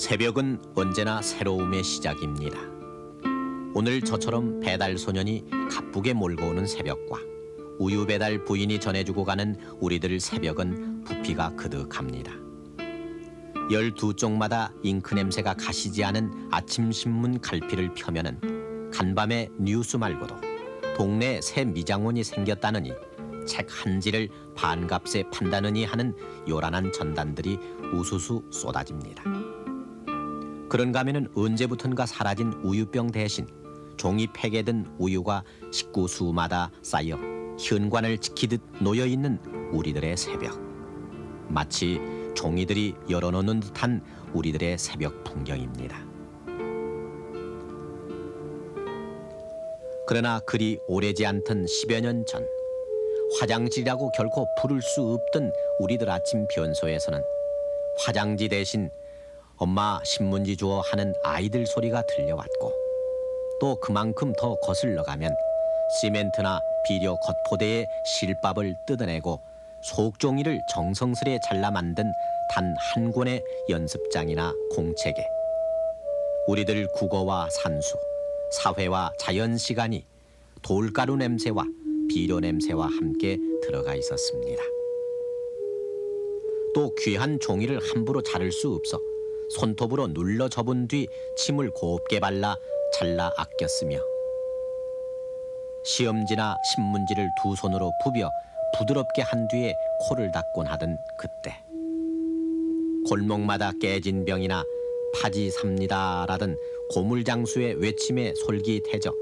새벽은 언제나 새로움의 시작입니다. 오늘 저처럼 배달 소년이 가쁘게 몰고 오는 새벽과 우유 배달 부인이 전해주고 가는 우리들 새벽은 부피가 그득합니다. 12쪽마다 잉크 냄새가 가시지 않은 아침 신문 갈피를 펴면은 간밤에 뉴스 말고도 동네에 새 미장원이 생겼다느니 책 한 지를 반값에 판다느니 하는 요란한 전단들이 우수수 쏟아집니다. 그런가 하면은 언제부턴가 사라진 우유병 대신 종이 팩에 든 우유가 식구 수마다 쌓여 현관을 지키듯 놓여있는 우리들의 새벽. 마치 종이들이 열어놓는 듯한 우리들의 새벽 풍경입니다. 그러나 그리 오래지 않던 10여 년 전, 화장지라고 결코 부를 수 없던 우리들 아침 변소에서는 화장지 대신 엄마 신문지 주어 하는 아이들 소리가 들려왔고, 또 그만큼 더 거슬러 가면 시멘트나 비료 겉포대에 실밥을 뜯어내고 속종이를 정성스레 잘라 만든 단 한 권의 연습장이나 공책에 우리들 국어와 산수, 사회와 자연 시간이 돌가루 냄새와 비료 냄새와 함께 들어가 있었습니다. 또 귀한 종이를 함부로 자를 수 없어 손톱으로 눌러 접은 뒤 침을 곱게 발라 잘라 아꼈으며, 시험지나 신문지를 두 손으로 부벼 부드럽게 한 뒤에 코를 닦곤 하던 그때, 골목마다 깨진 병이나 파지 삽니다라던 고물장수의 외침에 솔깃해져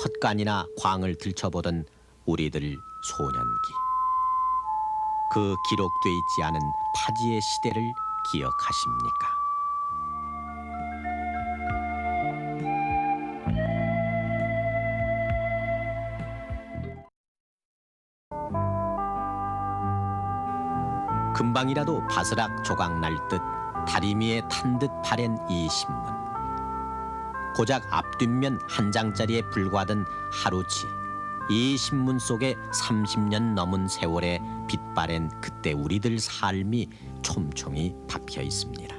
헛간이나 광을 들춰보던 우리들 소년기. 그 기록돼 있지 않은 파지의 시대를 기억하십니까? 금방이라도 바스락 조각 날 듯 다리미에 탄 듯 바랜 이 신문. 고작 앞뒷면 한 장짜리에 불과하던 하루치 이 신문 속에 30년 넘은 세월에 빛바랜 그때 우리들 삶이 촘촘히 박혀 있습니다.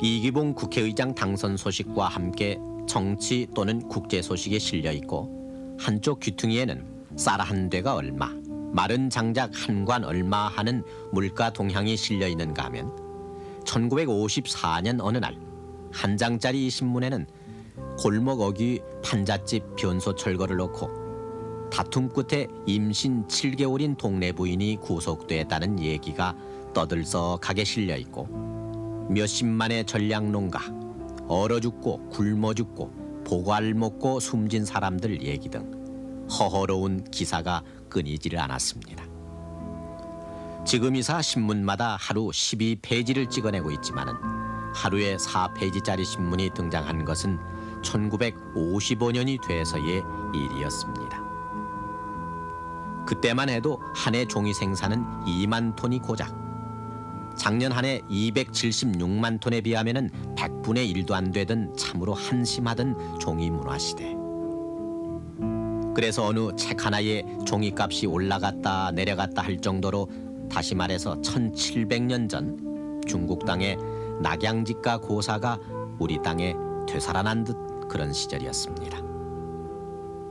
이기봉 국회의장 당선 소식과 함께 정치 또는 국제 소식에 실려 있고, 한쪽 귀퉁이에는 쌀 한 되가 얼마, 마른 장작 한 관 얼마 하는 물가 동향이 실려 있는가 하면 1954년 어느 날 한 장짜리 신문에는 골목 어귀 판잣집 변소 철거를 놓고 다툼 끝에 임신 7개월인 동네 부인이 구속됐다는 얘기가 떠들썩하게 실려 있고, 몇십만의 전략농가, 얼어 죽고 굶어 죽고 보갈 먹고 숨진 사람들 얘기 등 허허로운 기사가 끊이지를 않았습니다. 지금 이사 신문마다 하루 12페이지를 찍어내고 있지만은 하루에 4페이지짜리 신문이 등장한 것은 1955년이 돼서의 일이었습니다. 그때만 해도 한 해 종이 생산은 2만 톤이 고작, 작년 한 해 276만 톤에 비하면은 100분의 1도 안 되던 참으로 한심하던 종이 문화 시대. 그래서 어느 책 하나에 종이값이 올라갔다 내려갔다 할 정도로, 다시 말해서 1700년 전 중국 땅에 낙양지가 고사가 우리 땅에 되살아난 듯 그런 시절이었습니다.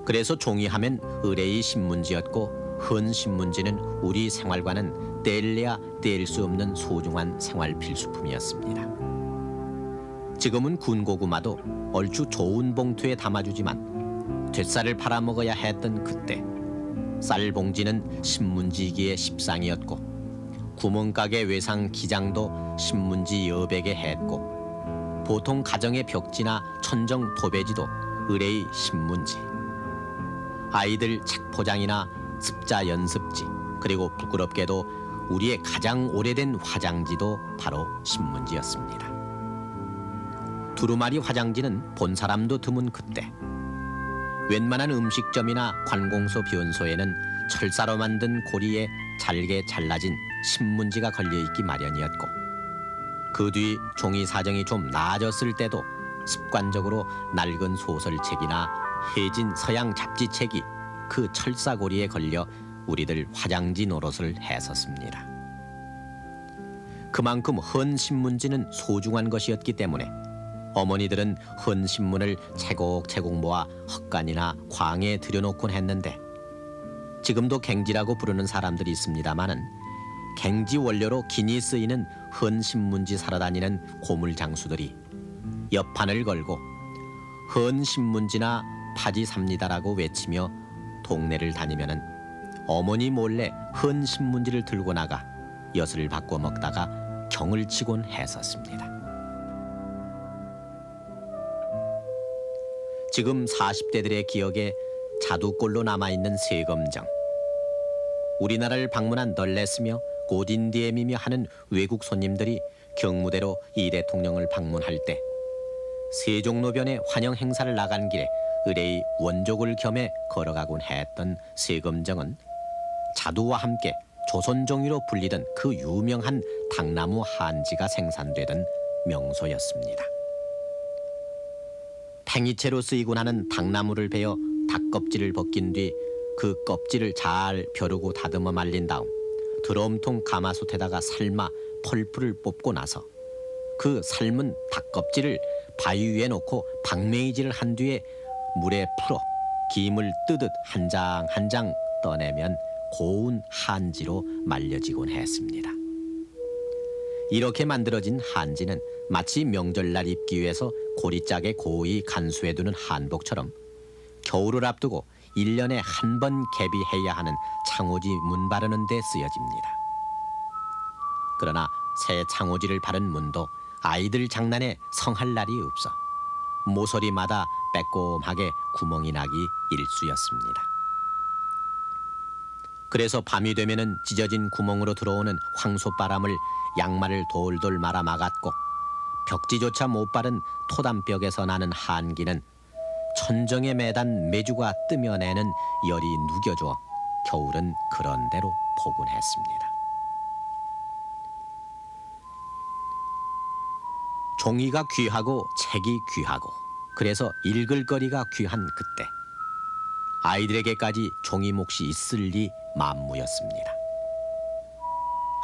그래서 종이하면 의뢰의 신문지였고, 흔 신문지는 우리 생활과는 뗄래야 뗄 수 없는 소중한 생활 필수품이었습니다. 지금은 군고구마도 얼추 좋은 봉투에 담아주지만 돛쌀을 팔아먹어야 했던 그때 쌀봉지는 신문지기의 십상이었고, 구멍가게 외상 기장도 신문지 여백에 했고, 보통 가정의 벽지나 천정 도배지도 의뢰의 신문지, 아이들 책 포장이나 습자 연습지, 그리고 부끄럽게도 우리의 가장 오래된 화장지도 바로 신문지였습니다. 두루마리 화장지는 본 사람도 드문 그때, 웬만한 음식점이나 관공서 변소에는 철사로 만든 고리에 잘게 잘라진 신문지가 걸려있기 마련이었고, 그 뒤 종이 사정이 좀 나아졌을 때도 습관적으로 낡은 소설책이나 해진 서양 잡지책이 그 철사고리에 걸려 우리들 화장지 노릇을 했었습니다. 그만큼 헌 신문지는 소중한 것이었기 때문에 어머니들은 헌 신문을 채곡채곡 모아 헛간이나 광에 들여놓곤 했는데, 지금도 갱지라고 부르는 사람들이 있습니다마는 갱지 원료로 기니 쓰이는 헌 신문지 사러 다니는 고물 장수들이 옆판을 걸고 헌 신문지나 파지 삽니다라고 외치며 동네를 다니면은 어머니 몰래 헌 신문지를 들고 나가 엿을 바꿔 먹다가 경을 치곤 했었습니다. 지금 40대들의 기억에 자두꼴로 남아있는 세검정. 우리나라를 방문한 널레스며 고딘디엠이며 하는 외국 손님들이 경무대로 이 대통령을 방문할 때 세종로변에 환영 행사를 나간 길에 의뢰의 원족을 겸해 걸어가곤 했던 세검정은 자두와 함께 조선종이로 불리던 그 유명한 당나무 한지가 생산되던 명소였습니다. 팽이채로 쓰이곤 하는 당나무를 베어 닭껍질을 벗긴 뒤 그 껍질을 잘 벼르고 다듬어 말린 다음 드럼통 가마솥에다가 삶아 펄풀을 뽑고 나서 그 삶은 닭껍질을 바위 위에 놓고 박매이질을 한 뒤에 물에 풀어 김을 뜨듯 한 장 한 장 떠내면 고운 한지로 말려지곤 했습니다. 이렇게 만들어진 한지는 마치 명절날 입기 위해서 고리짝에 고이 간수해두는 한복처럼 겨울을 앞두고 1년에 한 번 개비해야 하는 창호지 문 바르는 데 쓰여집니다. 그러나 새 창호지를 바른 문도 아이들 장난에 성할 날이 없어 모서리마다 빼꼼하게 구멍이 나기 일쑤였습니다. 그래서 밤이 되면은 찢어진 구멍으로 들어오는 황소바람을 양말을 돌돌 말아 막았고, 벽지조차 못 바른 토담벽에서 나는 한기는 천정에 매단 메주가 뜨며내는 열이 누겨줘 겨울은 그런 대로 포근했습니다. 종이가 귀하고 책이 귀하고 그래서 읽을 거리가 귀한 그때 아이들에게까지 종이 몫이 있을 리 만무였습니다.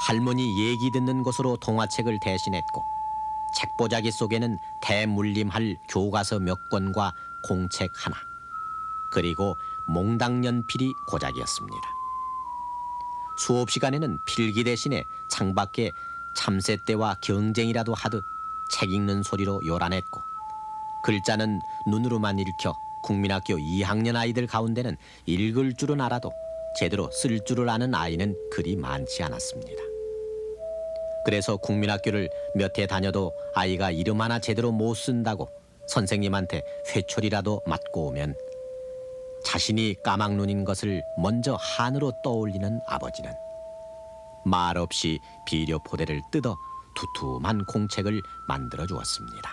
할머니 얘기 듣는 것으로 동화책을 대신했고 책보자기 속에는 대물림할 교과서 몇 권과 공책 하나, 그리고 몽당연필이 고작이었습니다. 수업 시간에는 필기 대신에 창밖에 참새떼와 경쟁이라도 하듯 책 읽는 소리로 요란했고, 글자는 눈으로만 읽혀 국민학교 2학년 아이들 가운데는 읽을 줄은 알아도 제대로 쓸 줄을 아는 아이는 그리 많지 않았습니다. 그래서 국민학교를 몇 해 다녀도 아이가 이름 하나 제대로 못 쓴다고 선생님한테 회초리라도 맞고 오면 자신이 까막눈인 것을 먼저 한으로 떠올리는 아버지는 말없이 비료포대를 뜯어 두툼한 공책을 만들어 주었습니다.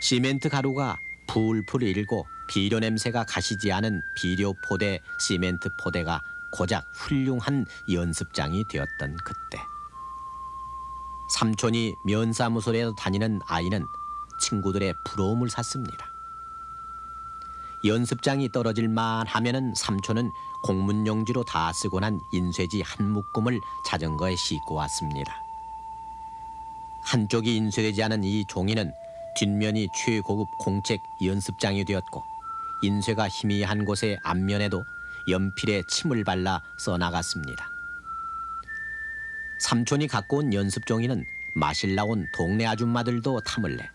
시멘트 가루가 풀풀 일고 비료 냄새가 가시지 않은 비료포대, 시멘트 포대가 고작 훌륭한 연습장이 되었던 그때, 삼촌이 면사무소에 다니는 아이는 친구들의 부러움을 샀습니다. 연습장이 떨어질만 하면은 삼촌은 공문용지로 다 쓰고 난 인쇄지 한 묶음을 자전거에 싣고 왔습니다. 한쪽이 인쇄되지 않은 이 종이는 뒷면이 최고급 공책 연습장이 되었고, 인쇄가 희미한 곳의 앞면에도 연필에 침을 발라 써나갔습니다. 삼촌이 갖고 온 연습종이는 마실 나온 동네 아줌마들도 탐을 내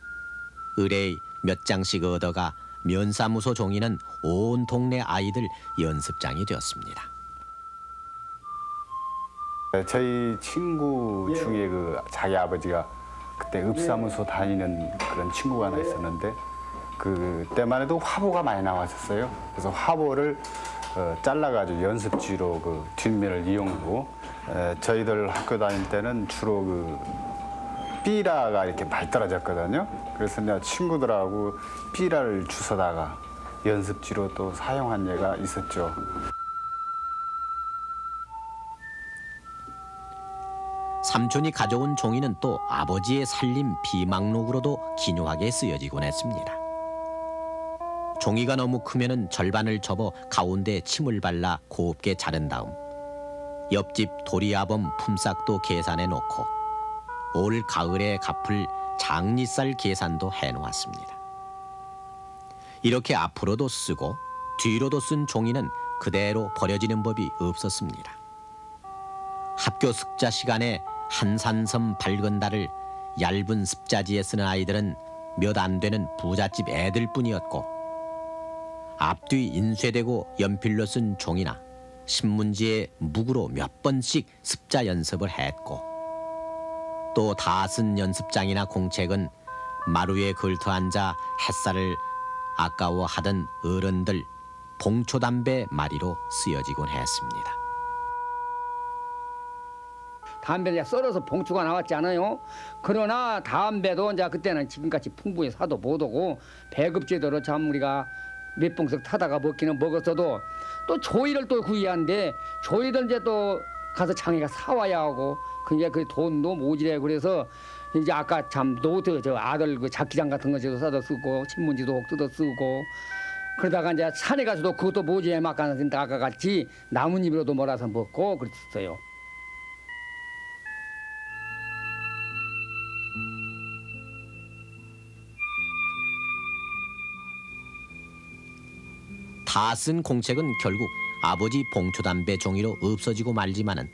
의뢰 몇 장씩 얻어가 면사무소 종이는 온 동네 아이들 연습장이 되었습니다. 저희 친구 중에 그 자기 아버지가 그때 읍사무소 다니는 그런 친구가 하나 있었는데, 그때만 해도 화보가 많이 나왔었어요. 그래서 화보를 잘라가지고 연습지로 그 뒷면을 이용하고, 저희들 학교 다닐 때는 주로 그 삐라가 이렇게 많이 떨어졌거든요. 그래서 내가 친구들하고 삐라를 주워다가 연습지로 또 사용한 예가 있었죠. 삼촌이 가져온 종이는 또 아버지의 살림 비망록으로도 기묘하게 쓰여지곤 했습니다. 종이가 너무 크면은 절반을 접어 가운데 침을 발라 곱게 자른 다음 옆집 도리아범 품삯도 계산해 놓고 올 가을에 갚을 장리쌀 계산도 해놓았습니다. 이렇게 앞으로도 쓰고 뒤로도 쓴 종이는 그대로 버려지는 법이 없었습니다. 학교 숙자 시간에 한산섬 밝은 달을 얇은 습자지에 쓰는 아이들은 몇 안 되는 부잣집 애들뿐이었고 앞뒤 인쇄되고 연필로 쓴 종이나 신문지에 묵으로 몇 번씩 습자 연습을 했고 또 다 쓴 연습장이나 공책은 마루에 걸터 앉아 햇살을 아까워하던 어른들 봉초담배 마리로 쓰여지곤 했습니다. 담배를 썰어서 봉투가 나왔지 않아요? 그러나 담배도 이제 그때는 지금같이 풍부히 사도 못 오고 배급제도로 참 우리가 몇 봉석 타다가 먹기는 먹었어도 또 조이를 또 구이하는데 조이를 이제 또 가서 장애가 사와야 하고 그게 그 돈도 모자래 그래서 이제 아까 참 노트 저 아들 그 잡기장 같은 거 써서 쓰고 신문지도 혹 뜯어 쓰고 그러다가 이제 산에 가서도 그것도 모자에 막가는 아까 같이 나뭇잎으로도 몰아서 먹고 그랬어요. 다 쓴 공책은 결국 아버지 봉초담배 종이로 없어지고 말지만은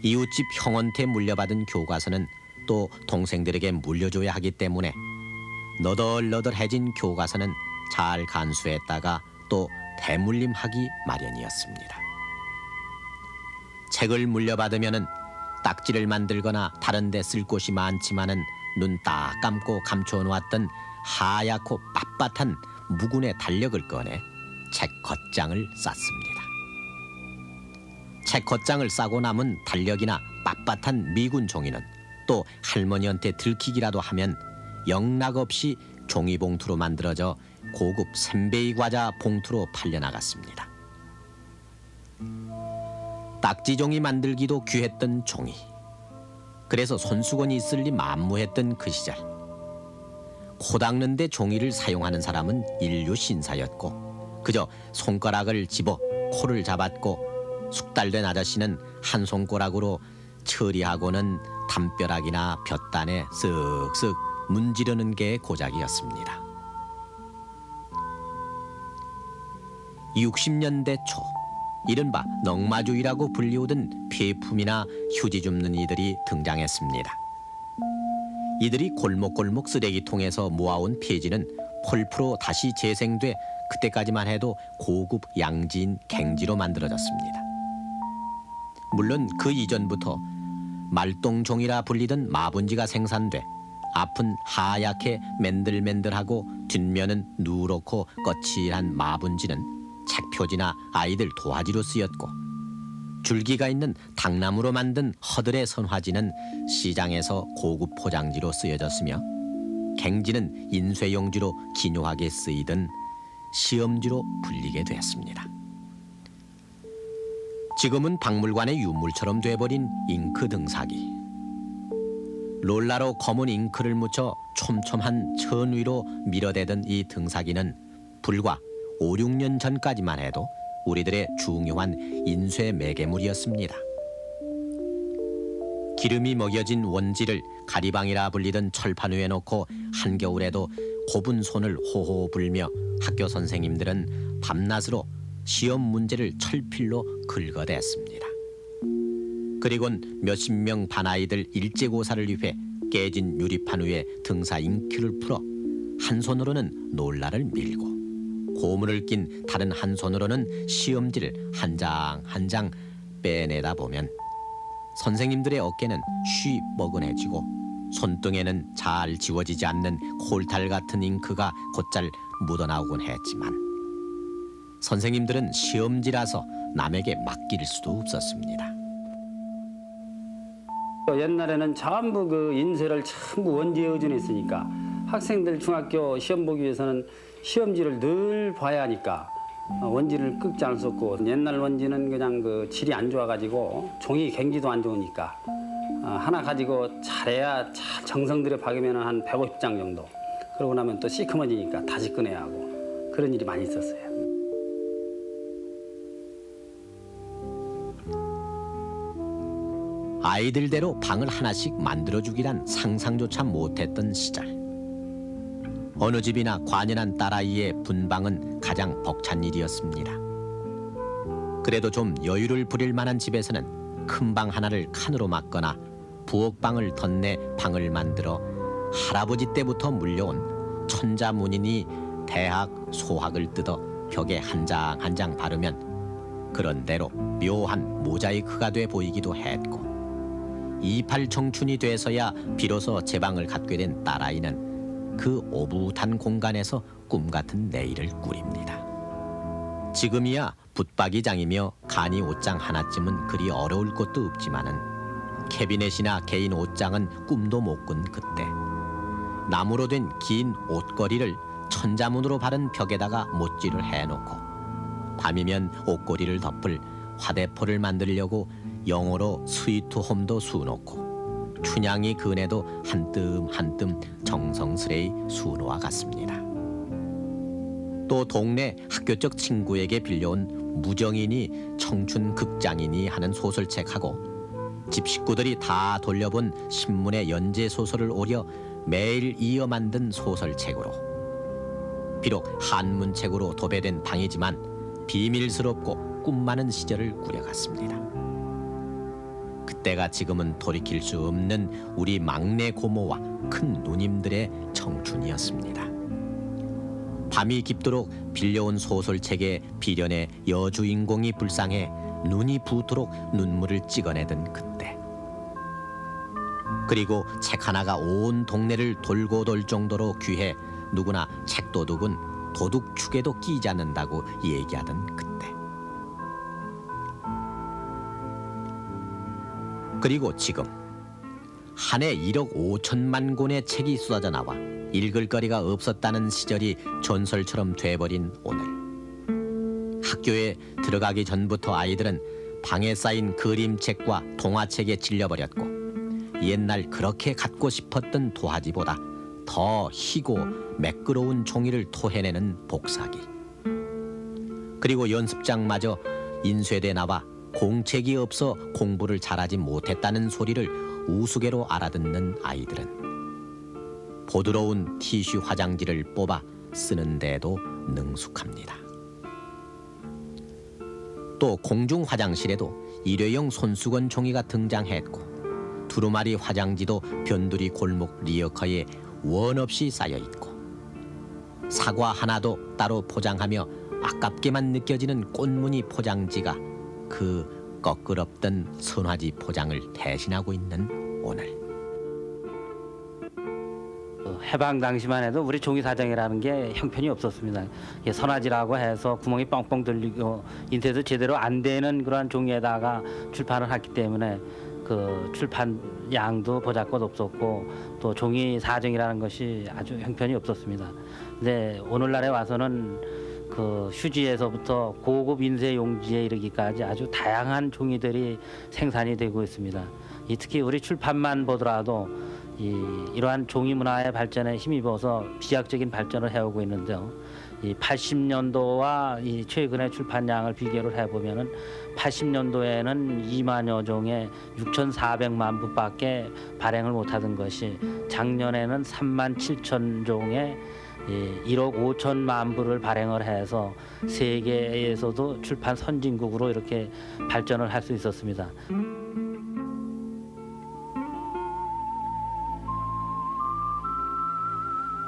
이웃집 형한테 물려받은 교과서는 또 동생들에게 물려줘야 하기 때문에 너덜너덜해진 교과서는 잘 간수했다가 또 대물림하기 마련이었습니다. 책을 물려받으면은 딱지를 만들거나 다른 데 쓸 곳이 많지만은 눈 딱 감고 감춰놓았던 하얗고 빳빳한 묵은의 달력을 꺼내 책 겉장을 쌌습니다. 책 겉장을 싸고 남은 달력이나 빳빳한 미군 종이는 또 할머니한테 들키기라도 하면 영락없이 종이봉투로 만들어져 고급 샌베이 과자 봉투로 팔려나갔습니다. 딱지종이 만들기도 귀했던 종이. 그래서 손수건이 있을리 만무했던 그 시절. 코 닦는 데 종이를 사용하는 사람은 인류 신사였고 그저 손가락을 집어 코를 잡았고 숙달된 아저씨는 한 손가락으로 처리하고는 담벼락이나 볕단에 쓱쓱 문지르는 게 고작이었습니다. 60년대 초 이른바 넝마주의라고 불리우던 폐품이나 휴지 줍는 이들이 등장했습니다. 이들이 골목골목 쓰레기통에서 모아온 폐지는 폴프로 다시 재생돼 그때까지만 해도 고급 양지인 갱지로 만들어졌습니다. 물론 그 이전부터 말똥종이라 불리던 마분지가 생산돼 앞은 하얗게 맨들맨들하고 뒷면은 누렇고 거칠한 마분지는 책표지나 아이들 도화지로 쓰였고 줄기가 있는 당나무로 만든 허들의 선화지는 시장에서 고급 포장지로 쓰여졌으며 갱지는 인쇄용지로 기묘하게 쓰이던 시험지로 불리게 됐습니다. 지금은 박물관의 유물처럼 돼버린 잉크 등사기. 롤라로 검은 잉크를 묻혀 촘촘한 천 위로 밀어대던 이 등사기는 불과 5, 6년 전까지만 해도 우리들의 중요한 인쇄 매개물이었습니다. 기름이 먹여진 원지를 가리방이라 불리던 철판 위에 놓고 한겨울에도 곱은 손을 호호 불며 학교 선생님들은 밤낮으로 시험 문제를 철필로 긁어댔습니다. 그리곤 몇십 명 반아이들 일제고사를 위해 깨진 유리판 위에 등사 잉크를 풀어 한 손으로는 놀라를 밀고 고무를 낀 다른 한 손으로는 시험지를 한 장 한 장 빼내다 보면 선생님들의 어깨는 쉬 뻐근해지고 손등에는 잘 지워지지 않는 콜탈 같은 잉크가 곧잘 묻어나오곤 했지만 선생님들은 시험지라서 남에게 맡길 수도 없었습니다. 옛날에는 전부 그 인쇄를 전부 원지에 의존했으니까 학생들 중학교 시험 보기 위해서는 시험지를 늘 봐야 하니까 원지를 긁지 않을 수 없고 옛날 원지는 그냥 그 질이 안 좋아가지고 종이 갱지도 안 좋으니까 하나 가지고 잘해야 잘 정성 들여 박으면 한 150장 정도. 그러고 나면 또 시커머지니까 다시 꺼내야 하고 그런 일이 많이 있었어요. 아이들대로 방을 하나씩 만들어주기란 상상조차 못했던 시절. 어느 집이나 관연한 딸아이의 분방은 가장 벅찬 일이었습니다. 그래도 좀 여유를 부릴 만한 집에서는 큰 방 하나를 칸으로 막거나 부엌방을 덧내 방을 만들어 할아버지 때부터 물려온 천자문인이 대학 소학을 뜯어 벽에 한 장 한 장 바르면 그런 대로 묘한 모자이크가 돼 보이기도 했고, 28 청춘이 돼서야 비로소 제 방을 갖게 된 딸아이는 그 오붓한 공간에서 꿈같은 내일을 꾸립니다. 지금이야 붙박이장이며 간이 옷장 하나쯤은 그리 어려울 것도 없지만은 캐비넷이나 개인 옷장은 꿈도 못 꾼 그때 나무로 된 긴 옷걸이를 천자문으로 바른 벽에다가 못질을 해놓고 밤이면 옷걸이를 덮을 화대포를 만들려고 영어로 스위트홈도 수놓고 춘향이 그네도 한뜸 한뜸 정성스레이 수놓아 갔습니다. 또 동네 학교적 친구에게 빌려온 무정이니 청춘 극장이니 하는 소설책하고 집 식구들이 다 돌려본 신문의 연재 소설을 오려 매일 이어 만든 소설책으로, 비록 한문책으로 도배된 방이지만 비밀스럽고 꿈 많은 시절을 꾸려갔습니다. 그때가 지금은 돌이킬 수 없는 우리 막내 고모와 큰 누님들의 청춘이었습니다. 밤이 깊도록 빌려온 소설책의 비련의 여주인공이 불쌍해 눈이 부도록 눈물을 찍어내던 그때, 그리고 책 하나가 온 동네를 돌고 돌 정도로 귀해 누구나 책도둑은 도둑축에도 끼지 않는다고 얘기하던 그때, 그리고 지금 한 해 1억 5천만 권의 책이 쏟아져 나와 읽을 거리가 없었다는 시절이 전설처럼 돼버린 오늘, 학교에 들어가기 전부터 아이들은 방에 쌓인 그림책과 동화책에 질려버렸고, 옛날 그렇게 갖고 싶었던 도화지보다 더 희고 매끄러운 종이를 토해내는 복사기, 그리고 연습장마저 인쇄돼 나와 공책이 없어 공부를 잘하지 못했다는 소리를 우스개로 알아듣는 아이들은 부드러운 티슈 화장지를 뽑아 쓰는데도 능숙합니다. 또 공중 화장실에도 일회용 손수건 종이가 등장했고, 두루마리 화장지도 변두리 골목 리어커에 원 없이 쌓여 있고, 사과 하나도 따로 포장하며 아깝게만 느껴지는 꽃무늬 포장지가 그 꺼끄럽던 선화지 포장을 대신하고 있는 오늘. 해방 당시만 해도 우리 종이 사정이라는 게 형편이 없었습니다. 선화지라고 해서 구멍이 뻥뻥 뚫리고 인쇄도 제대로 안 되는 그러한 종이에다가 출판을 했기 때문에 그 출판 양도 보잘것 없었고, 또 종이 사정이라는 것이 아주 형편이 없었습니다. 근데 오늘날에 와서는 그 휴지에서부터 고급 인쇄 용지에 이르기까지 아주 다양한 종이들이 생산이 되고 있습니다. 특히 우리 출판만 보더라도 이러한 종이 문화의 발전에 힘입어서 비약적인 발전을 해오고 있는데요. 80년도와 이 최근의 출판량을 비교를 해보면은 80년도에는 2만여 종의 6,400만 부밖에 발행을 못하던 것이 작년에는 3만 7천 종의 1억 5천만 부를 발행을 해서 세계에서도 출판 선진국으로 이렇게 발전을 할 수 있었습니다.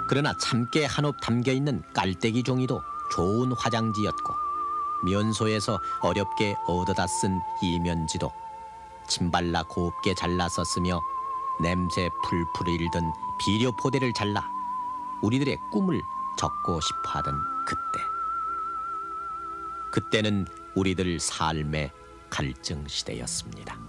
그러나 참깨 한옵 담겨있는 깔때기 종이도 좋은 화장지였고, 면소에서 어렵게 얻어다 쓴 이면지도 침발라 곱게 잘라 썼으며 냄새 풀풀 일던 비료포대를 잘라 우리들의 꿈을 적고 싶어하던 그때, 그때는 우리들 삶의 갈증 시대였습니다.